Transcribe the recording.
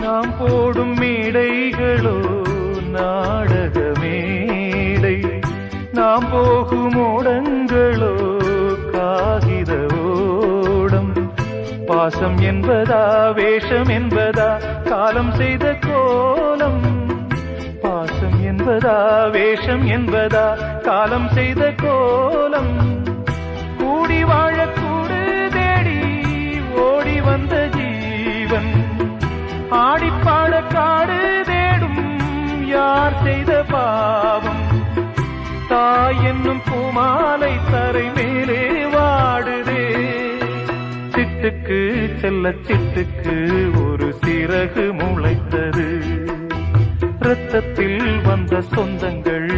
நாம் போடும் மேடைகளோ நாடக மேடை, நாம் போகும் ஓடங்களோ காகித ஓடம். பாசம் என்பதா வேஷம் என்பதா காலம் செய்த கோலம், பாசம் என்பதா வேஷம் என்பதா காலம் செய்த கோலம். கூடி வாழக்கூடு தேடி ஓடி வந்த ஜீவன், ஆடிப்பாட காடு தேடும் யார் செய்த பாவம். தாய் என்னும் பூமாலை தரை மேலே வாடுதே, சிட்டுக்கு செல்ல சிட்டுக்கு ஒரு சிறகு முளைத்தது. இரத்தத்தில் வந்த சொந்தங்கள்